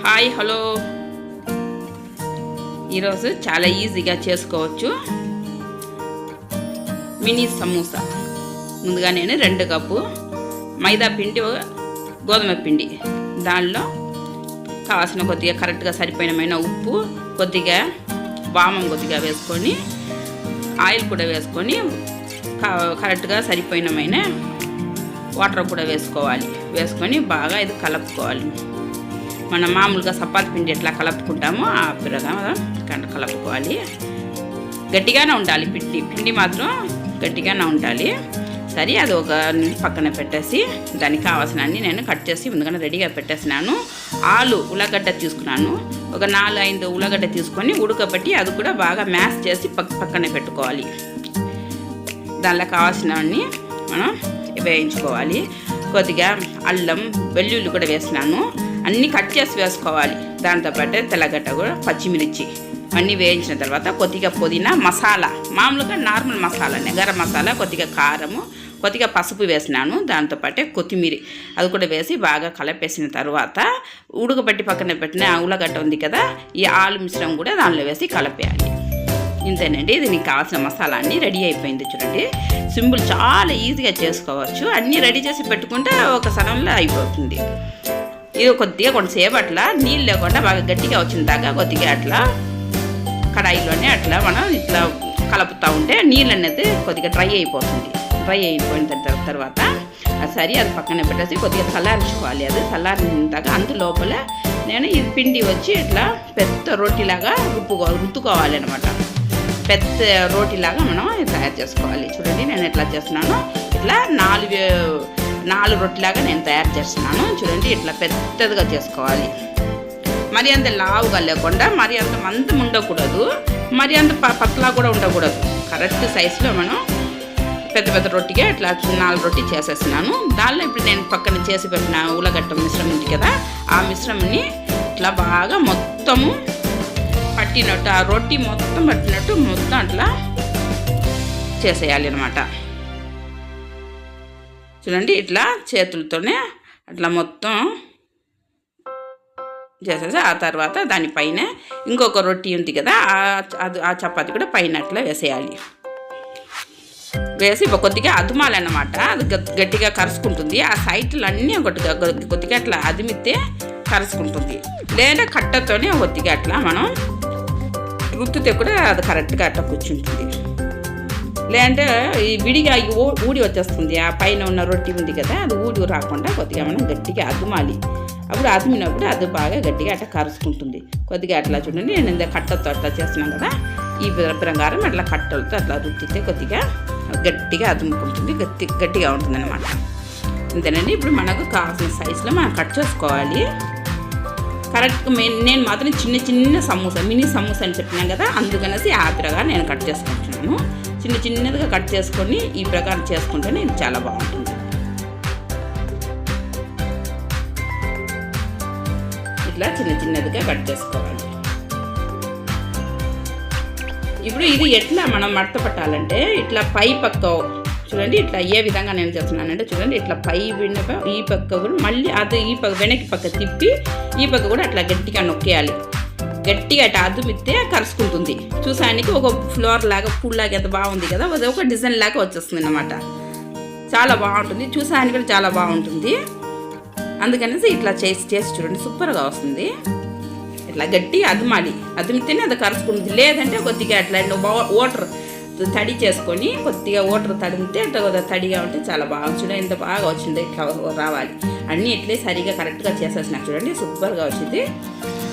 Hi hello ఈరోజు చాలా ఈజీగా చేసుకోవచ్చు మినీ సమోసా. ముందుగా నేను 2 కప్పు మైదా పిండి, గోధుమ పిండి, దానిలో కావాల్సిన కొద్దిగా కరెక్ట్గా సరిపోయినమైన ఉప్పు, కొద్దిగా వామం కొద్దిగా వేసుకొని, ఆయిల్ కూడా వేసుకొని కరెక్ట్గా సరిపోయినమైన వాటర్ కూడా వేసుకొని బాగా ఇది కలుపుకోవాలి. మనం మామూలుగా చపాతీ పిండి ఎట్లా కలుపుకుంటామో ఆ విధంగా కలుపుకోవాలి. గట్టిగానే ఉండాలి, పిండి మాత్రం గట్టిగానే ఉండాలి. సరే, అది ఒక పక్కన పెట్టేసి దానికి కావాల్సినవన్నీ నేను కట్ చేసి ముందుగానే రెడీగా పెట్టేసినాను. ఉల్లగడ్డ తీసుకున్నాను, ఒక 4-5 ఉల్లగడ్డ తీసుకొని ఉడకబెట్టి అది కూడా బాగా మ్యాష్ చేసి పక్కన పెట్టుకోవాలి. దానిలో కావాల్సినవన్నీ మనం వేయించుకోవాలి. కొద్దిగా అల్లం, వెల్లుల్లి కూడా వేసినాను, అన్నీ కట్ చేసి వేసుకోవాలి. దాంతోపాటు తెల్లగడ్డ కూడా, పచ్చిమిర్చి అన్నీ వేయించిన తర్వాత కొద్దిగా పుదీనా, మసాలా మామూలుగా నార్మల్ మసాలానే, గరం మసాలా, కొద్దిగా కారము, కొద్దిగా పసుపు వేసినాను. దాంతోపాటే కొత్తిమీర అది కూడా వేసి బాగా కలిపేసిన తర్వాత ఉడకబెట్టి పక్కన పెట్టిన ఉల్లగడ్డ ఉంది కదా, ఈ ఆలు మిశ్రమం కూడా దానిలో వేసి కలిపేయాలి. ఇంతేనండి, దీనికి కావాల్సిన మసాలా అన్నీ రెడీ అయిపోయింది. చూడండి, సింపుల్, చాలా ఈజీగా చేసుకోవచ్చు. అన్నీ రెడీ చేసి పెట్టుకుంటే ఒక సనంలో అయిపోతుంది. ఇది కొద్దిగా కొంతసేపు అట్లా నీళ్ళు లేకుండా బాగా గట్టిగా వచ్చిన దాకా కొద్దిగా అట్లా కడాయిలోనే అట్లా మనం ఇట్లా కలుపుతూ ఉంటే నీళ్ళు అనేది కొద్దిగా డ్రై అయిపోయిన తర్వాత సరే అది పక్కన పెట్టేసి కొద్దిగా చల్లారించుకోవాలి. అది చల్లారిన దాకా అందు లోపల నేను ఈ పిండి వచ్చి ఇట్లా పెద్ద రోటీలాగా రుద్దుకోవాలి అనమాట. పెద్ద రోటీలాగా మనం తయారు చేసుకోవాలి. చూడండి, నేను ఎట్లా చేస్తున్నాను, ఇట్లా 4 రొట్టెలాగా నేను తయారు చేస్తున్నాను. చూడండి, ఇట్లా పెద్దదిగా చేసుకోవాలి. మరి అంత లావుగా లేకుండా మరి అంత మందం ఉండకూడదు, మరి అంత పతలా కూడా ఉండకూడదు. కరెక్ట్ సైజులో మనం పెద్ద రొట్టిగా ఇట్లా 4 రొట్టి చేసేస్తున్నాను. దానిలో ఇప్పుడు నేను పక్కన చేసి పెట్టిన ఉల్లగడ్డ మిశ్రమం ఉంది కదా, ఆ మిశ్రమాన్ని ఇట్లా బాగా మొత్తము పట్టినట్టు, ఆ రొట్టి మొత్తం పట్టినట్టు మొత్తం అట్లా చేసేయాలి అనమాట. చూడండి, ఇట్లా చేతులతోనే అట్లా మొత్తం చేసేసి ఆ తర్వాత దానిపైన ఇంకొక రొట్టి ఉంది కదా, ఆ చపాతి కూడా పైన అట్లా వేసేయాలి. వేసి కొద్దిగా అదుమాలన్నమాట, అది గట్టిగా కరుచుకుంటుంది. ఆ సైట్లు అన్నీ కొద్దిగా అట్లా అదిమితే కరుచుకుంటుంది. లేదా కట్టతోనే కొద్దిగా అట్లా మనం రుద్దితే కూడా అది కరెక్ట్గా అట్లా కూర్చుంటుంది. లేదంటే ఈ విడిగా ఊడి వచ్చేస్తుంది. ఆ పైన ఉన్న రొట్టి ఉంది కదా, అది ఊడి రాకుండా కొద్దిగా మనం గట్టిగా అదుమాలి. అప్పుడు అదిమినప్పుడు అది బాగా గట్టిగా అట్లా కరుచుకుంటుంది. కొద్దిగా అట్లా చూడండి, నేను కట్టతో అట్లా చేస్తున్నాను కదా, ఈ ప్రకారం అట్లా కట్టలతో అట్లా రుద్దితే కొద్దిగా గట్టిగా అదుముకుంటుంది, గట్టిగా ఉంటుంది అనమాట. అంతేనండి. ఇప్పుడు మనకు కావాల్సిన సైజులో మనం కట్ చేసుకోవాలి. కరెక్ట్గా నేను మాత్రం చిన్న సమోసా, మినీ సమోసా అని చెప్పినాను కదా, అందుకనేసి ఆ ప్రకారం నేను కట్ చేసుకుంటున్నాను. చిన్నదిగా కట్ చేసుకొని ఈ ప్రకారం చేసుకుంటేనే ఇది చాలా బాగుంటుంది. ఇట్లా చిన్నదిగా కట్ చేసుకోవాలి. ఇప్పుడు ఇది ఎట్లా మనం మడత పట్టాలంటే ఇట్లా పై పక్క చూడండి, ఇట్లా ఏ విధంగా నేను చేస్తున్నానంటే చూడండి, ఇట్లా పై ఈ పక్క కూడా మళ్ళీ అది ఈ పక్క వెనక్కి పక్క తిప్పి ఈ పక్క కూడా అట్లా గట్టిగా నొక్కేయాలి. గట్టిగా అట్లా అదుమితే కరుచుకుంటుంది. చూసానికి ఒక ఫ్లోర్ లాగా, పూల్లాగా ఎంత బాగుంది కదా, అది ఒక డిజైన్ లాగా వచ్చేస్తుంది అన్నమాట. చాలా బాగుంటుంది, చూసానికి కూడా చాలా బాగుంటుంది. అందుకనేసి ఇట్లా చేసి చూడండి, సూపర్గా వస్తుంది. ఇట్లా గట్టిగా అదుమాలి, అదిమితేనే అది కరుచుకుంటుంది. లేదంటే కొద్దిగా అట్లా వాటర్ తడి చేసుకొని కొద్దిగా వాటర్ తడిమితే అట్లా తడిగా ఉంటే చాలా బాగా చూడండి, ఎంత బాగా వచ్చిందో ఇట్లా రావాలి. అన్నీ ఇట్లే సరిగా కరెక్ట్గా చేసేసిన చూడండి, సూపర్గా వచ్చింది.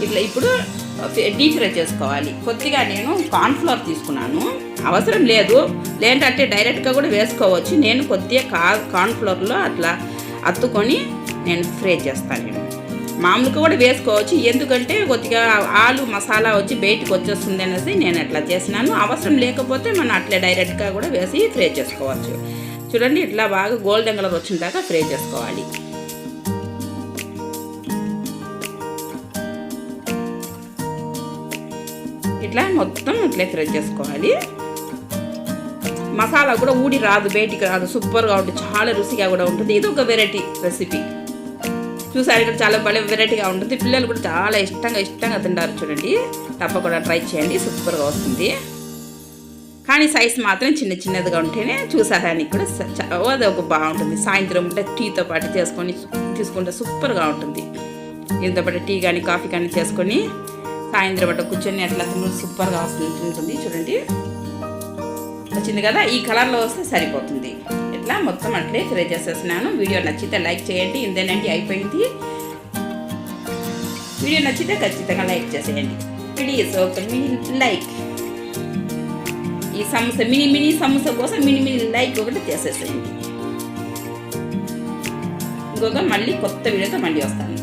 ఇట్లా ఇప్పుడు డీప్ ఫ్రై చేసుకోవాలి. కొద్దిగా నేను కార్న్ఫ్లవర్ తీసుకున్నాను, అవసరం లేదు లేదంటే డైరెక్ట్గా కూడా వేసుకోవచ్చు. నేను కొద్దిగా కార్న్ఫ్లవర్లో అట్లా అత్తుకొని నేను ఫ్రై చేస్తాను. మామూలుగా కూడా వేసుకోవచ్చు, ఎందుకంటే కొద్దిగా ఆలు మసాలా వచ్చి బయటకు వచ్చేస్తుంది అనేసి నేను అట్లా చేసినాను. అవసరం లేకపోతే మనం అట్లా డైరెక్ట్గా కూడా వేసి ఫ్రై చేసుకోవచ్చు. చూడండి, ఇట్లా బాగా గోల్డెన్ కలర్ వచ్చిన దాకా ఫ్రై చేసుకోవాలి. ఇట్లా మొత్తం ఇట్లా ఫ్రై చేసుకోవాలి. మసాలా కూడా ఊడి రాదు, బయటికి రాదు, సూపర్గా ఉంటుంది, చాలా రుచిగా కూడా ఉంటుంది. ఇది ఒక వెరైటీ రెసిపీ. చూసారు ఇక్కడ చాలా భలే వెరైటీగా ఉంటుంది. పిల్లలు కూడా చాలా ఇష్టంగా తింటారు. చూడండి, తప్పకుండా ట్రై చేయండి, సూపర్గా వస్తుంది. కానీ సైజ్ మాత్రం చిన్నదిగా ఉంటేనే చూసారానికి కూడా అది ఒక బాగుంటుంది. సాయంత్రం ఉంటే టీతో పాటు తీసుకుంటే సూపర్గా ఉంటుంది. దీంతో పాటు టీ కానీ కాఫీ కానీ చేసుకొని సాయంత్రం అట్లా కూర్చొని అట్లా సూపర్గా ఉంటుంది. చూడండి, వచ్చింది కదా, ఈ కలర్లో వస్తే సరిపోతుంది. ఇట్లా మొత్తం అట్లే ఫ్రై చేసేస్తున్నాను. వీడియో నచ్చితే లైక్ చేయండి. ఇంతేనండి, అయిపోయింది. వీడియో నచ్చితే ఖచ్చితంగా లైక్ చేసేయండి ప్లీజ్. Okay, mini like. ఈ సమోసా మినీ సమోసా కోసం మినీ లైక్ ఒకటి చేసేసేయండి. ఇంకొక మళ్ళీ కొత్త వీడియోతో మళ్ళీ వస్తాను.